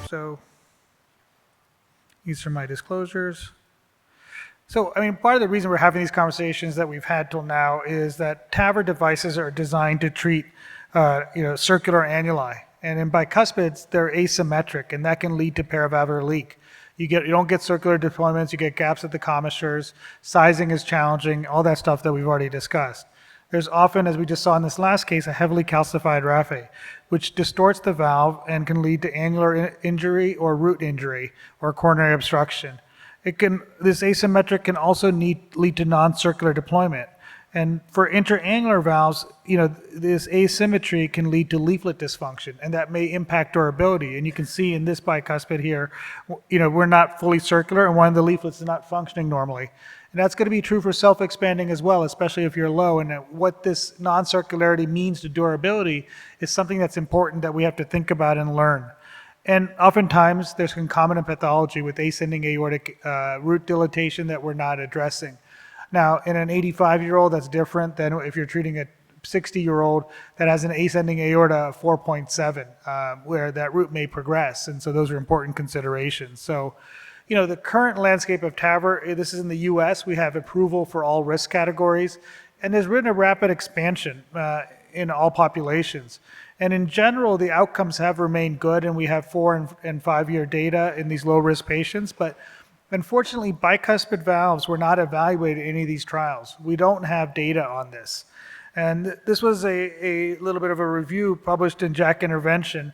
So these are my disclosures. So, I mean, part of the reason we're having these conversations that we've had till now is that TAVR devices are designed to treat, circular annuli. And in bicuspids, they're asymmetric, and that can lead to paravalvular leak. You don't get circular deployments, you get gaps at the commissures, sizing is challenging, all that stuff that we've already discussed. There's often, as we just saw in this last case, a heavily calcified raphe, which distorts the valve and can lead to annular injury or root injury or coronary obstruction. This asymmetric can also lead to non-circular deployment. And for interannular valves, this asymmetry can lead to leaflet dysfunction, and that may impact durability. And you can see in this bicuspid here, we're not fully circular, and one of the leaflets is not functioning normally. And that's going to be true for self-expanding as well, especially if you're low. And what this non-circularity means to durability is something that's important that we have to think about and learn. And oftentimes, there's concomitant pathology with ascending aortic root dilatation that we're not addressing. Now, in an 85-year-old, that's different than if you're treating a 60-year-old that has an ascending aorta of 4.7, where that root may progress. And so those are important considerations. So, the current landscape of TAVR, this is in the US, we have approval for all risk categories, and there's been a rapid expansion in all populations. And in general, the outcomes have remained good, and we have 4 and 5 year data in these low-risk patients. But unfortunately, bicuspid valves were not evaluated in any of these trials. We don't have data on this. And this was a little bit of a review published in JACC Intervention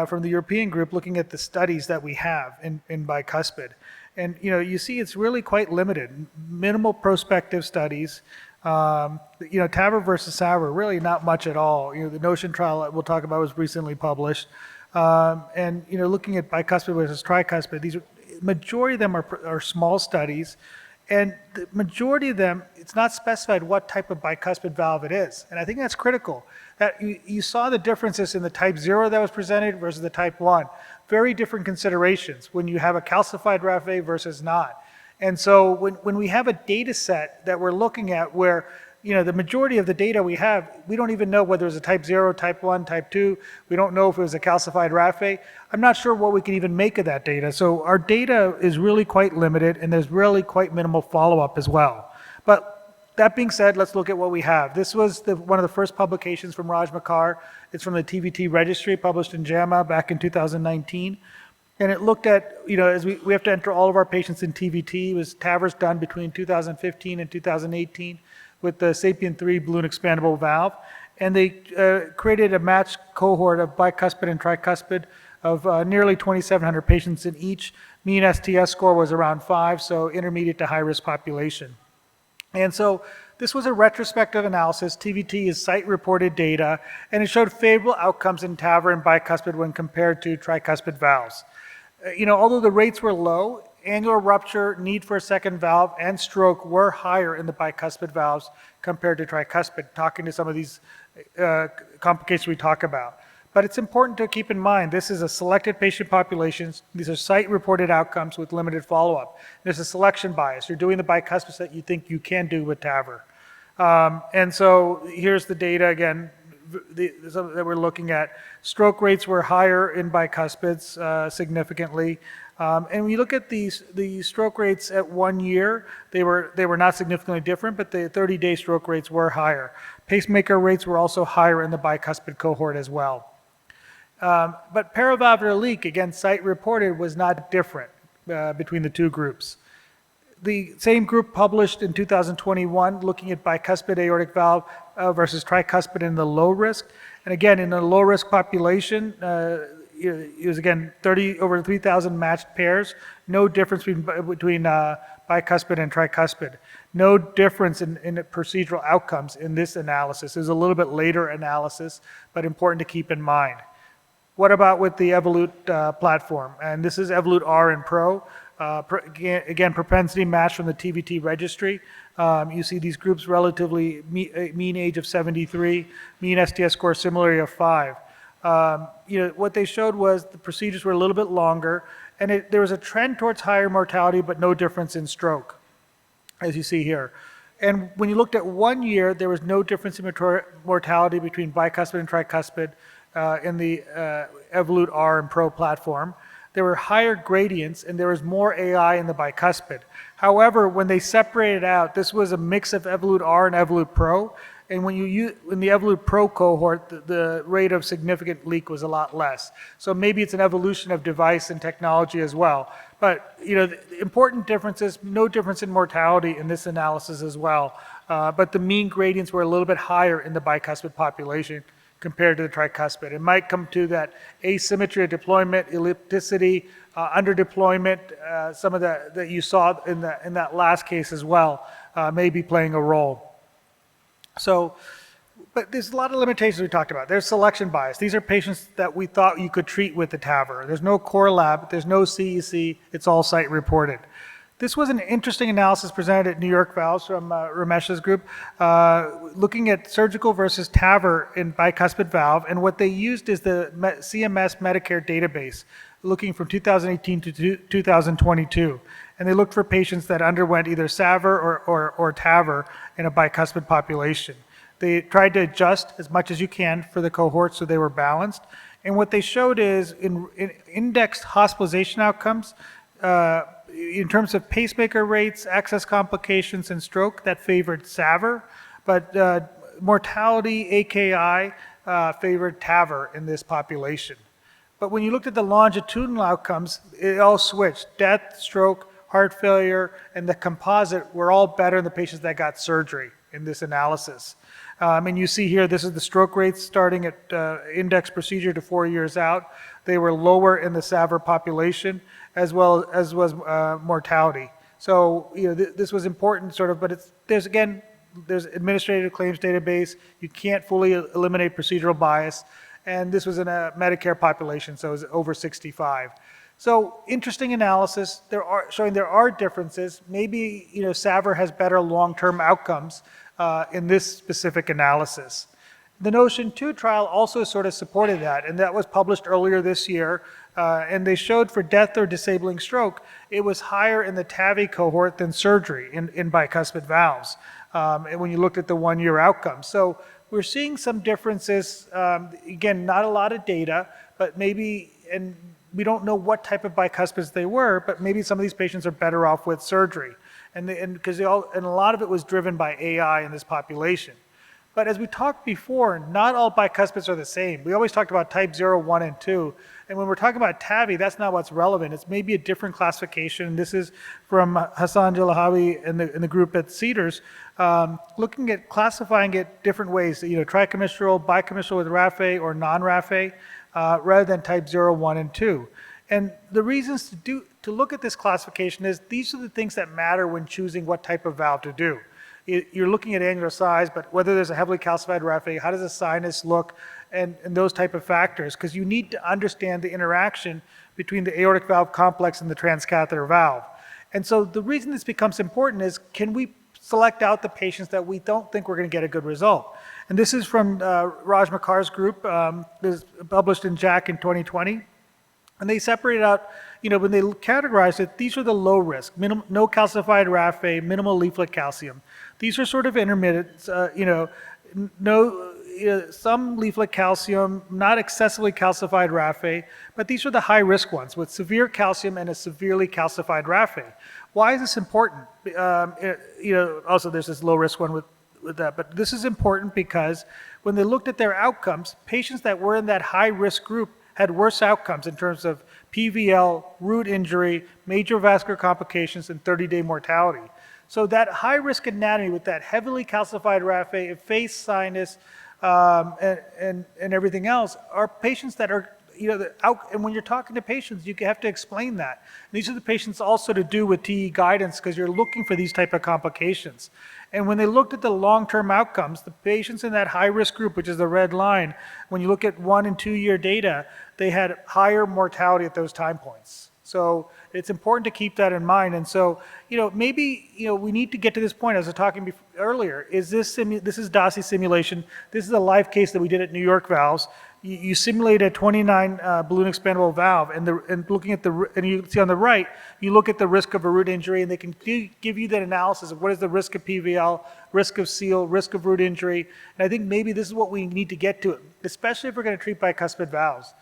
from the European group looking at the studies that we have in bicuspid. And you see it's really quite limited. Minimal prospective studies. TAVR versus SAVR, really not much at all. The Notion trial that we'll talk about was recently published. And looking at bicuspid versus tricuspid, majority of them are small studies. And the majority of them, it's not specified what type of bicuspid valve it is. And I think that's critical. That you saw the differences in the type 0 that was presented versus the type 1. Very different considerations when you have a calcified raphe versus not. And so when we have a data set that we're looking at where the majority of the data we have, we don't even know whether it's a type 0, type 1, type 2. We don't know if it was a calcified raphe. I'm not sure what we can even make of that data. So our data is really quite limited, and there's really quite minimal follow-up as well. But that being said, let's look at what we have. This was one of the first publications from Raj Makkar. It's from the TVT registry, published in JAMA back in 2019. And it looked at, as we have to enter all of our patients in TVT. It was TAVRs done between 2015 and 2018 with the SAPIEN 3 balloon expandable valve. And they created a matched cohort of bicuspid and tricuspid of nearly 2,700 patients in each. Mean STS score was around 5, so intermediate to high risk population. And so this was a retrospective analysis. TVT is site-reported data, and it showed favorable outcomes in TAVR and bicuspid when compared to tricuspid valves. Although the rates were low, annular rupture, need for a second valve, and stroke were higher in the bicuspid valves compared to tricuspid, talking to some of these complications we talk about. But it's important to keep in mind, this is a selected patient population. These are site-reported outcomes with limited follow-up. There's a selection bias. You're doing the bicuspids that you think you can do with TAVR. And so here's the data again that we're looking at. Stroke rates were higher in bicuspids significantly. And when you look at the stroke rates at 1 year, they were not significantly different, but the 30-day stroke rates were higher. Pacemaker rates were also higher in the bicuspid cohort as well. But paravalvular leak, again, site-reported, was not different between the two groups. The same group published in 2021 looking at bicuspid aortic valve versus tricuspid in the low risk. And again, in the low risk population, it was again over 3,000 matched pairs. No difference between bicuspid and tricuspid. No difference in procedural outcomes in this analysis. It was a little bit later analysis, but important to keep in mind. What about with the Evolute platform? And this is Evolute R and Pro. Again, propensity match from the TVT registry. You see these groups relatively mean age of 73, mean STS score similarly of 5. What they showed was the procedures were a little bit longer, and there was a trend towards higher mortality, but no difference in stroke, as you see here. And when you looked at 1 year, there was no difference in mortality between bicuspid and tricuspid in the Evolute R and Pro platform. there were higher gradients and there was more AI in the bicuspid. However, when they separated out, this was a mix of Evolut R and Evolut Pro. And when you use, in the Evolut Pro cohort, the rate of significant leak was a lot less. So maybe it's an evolution of device and technology as well. But the important difference is no difference in mortality in this analysis as well. But the mean gradients were a little bit higher in the bicuspid population compared to the tricuspid. It might come to that asymmetry of deployment, ellipticity, under deployment, some of that you saw in that last case as well, may be playing a role. So, but there's a lot of limitations we talked about. There's selection bias. These are patients that we thought you could treat with the TAVR. There's no core lab, there's no CEC, it's all site reported. This was an interesting analysis presented at New York Valves from Ramesh's group, looking at surgical versus TAVR in bicuspid valve, and what they used is the CMS Medicare database, looking from 2018 to 2022. And they looked for patients that underwent either SAVR or TAVR in a bicuspid population. They tried to adjust as much as you can for the cohorts so they were balanced. And what they showed is in indexed hospitalization outcomes, in terms of pacemaker rates, access complications, and stroke, that favored SAVR, but mortality, AKI, favored TAVR in this population. But when you looked at the longitudinal outcomes, it all switched. Death, stroke, heart failure, and the composite were all better in the patients that got surgery in this analysis. And you see here, this is the stroke rates starting at index procedure to 4 years out. They were lower in the SAVR population, as well as was mortality. So this was important, sort of, but there's administrative claims database. You can't fully eliminate procedural bias, and this was in a Medicare population, so it was over 65. So interesting analysis. Showing there are differences. Maybe SAVR has better long-term outcomes in this specific analysis. The Notion 2 trial also sort of supported that, and that was published earlier this year. And they showed for death or disabling stroke, it was higher in the TAVI cohort than surgery in bicuspid valves, and when you looked at the 1-year outcomes. So we're seeing some differences. Again, not a lot of data, but maybe, and we don't know what type of bicuspids they were, but maybe some of these patients are better off with surgery. And a lot of it was driven by AI in this population. But as we talked before, not all bicuspids are the same. We always talked about type 0, 1, and 2. And when we're talking about TAVI, that's not what's relevant. It's maybe a different classification. This is from Hassan Jalahawi and the group at Cedars, looking at classifying it different ways, tricommissural, bicommissural with RAFA or non-RAFA, rather than type 0, 1, and 2. And the reasons to look at this classification is these are the things that matter when choosing what type of valve to do. You're looking at angular size, but whether there's a heavily calcified RAFA, how does the sinus look, and those type of factors, because you need to understand the interaction between the aortic valve complex and the transcatheter valve. And so the reason this becomes important is, can we select out the patients that we don't think we're going to get a good result? And this is from Raj Makar's group, this published in JACC in 2020. And they separated out, when they categorized it, these are the low risk, no calcified RAFA, minimal leaflet calcium. These are sort of intermittent, some leaflet calcium, not excessively calcified RAFA, but these are the high risk ones with severe calcium and a severely calcified RAFA. Why is this important? Also there's this low risk one with that, but this is important because when they looked at their outcomes, patients that were in that high risk group had worse outcomes in terms of PVL, root injury, major vascular complications, and 30-day mortality. So that high-risk anatomy with that heavily calcified RAFA, face sinus, and everything else are patients that are, and when you're talking to patients, you have to explain that. And these are the patients also to do with TE guidance because you're looking for these type of complications. And when they looked at the long-term outcomes, the patients in that high-risk group, which is the red line, when you look at 1 and 2 year data, they had higher mortality at those time points. So it's important to keep that in mind. And so, maybe, we need to get to this point, as I was talking earlier, this is DASI simulation. This is a live case that we did at New York Valves. You simulate a 29 balloon expandable valve, and looking at and you see on the right, you look at the risk of a root injury, and they can give you that analysis of what is the risk of PVL, risk of seal, risk of root injury. And I think maybe this is what we need to get to, especially if we're going to treat bicuspid valves.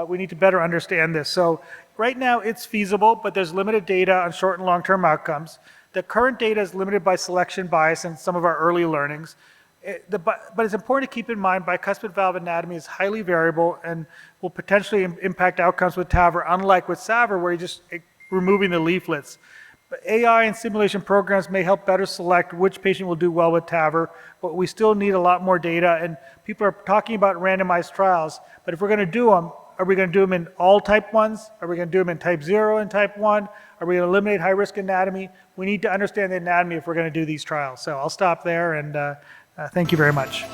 we need to better understand this. So right now it's feasible, but there's limited data on short and long-term outcomes. The current data is limited by selection bias and some of our early learnings. But it's important to keep in mind bicuspid valve anatomy is highly variable and will potentially impact outcomes with TAVR, unlike with SAVR where you're just removing the leaflets. But AI and simulation programs may help better select which patient will do well with TAVR, but we still need a lot more data, and people are talking about randomized trials, but if we're going to do them, are we going to do them in all type 1s? Are we going to do them in type 0 and type 1? Are we going to eliminate high-risk anatomy? We need to understand the anatomy if we're going to do these trials. So I'll stop there, and thank you very much.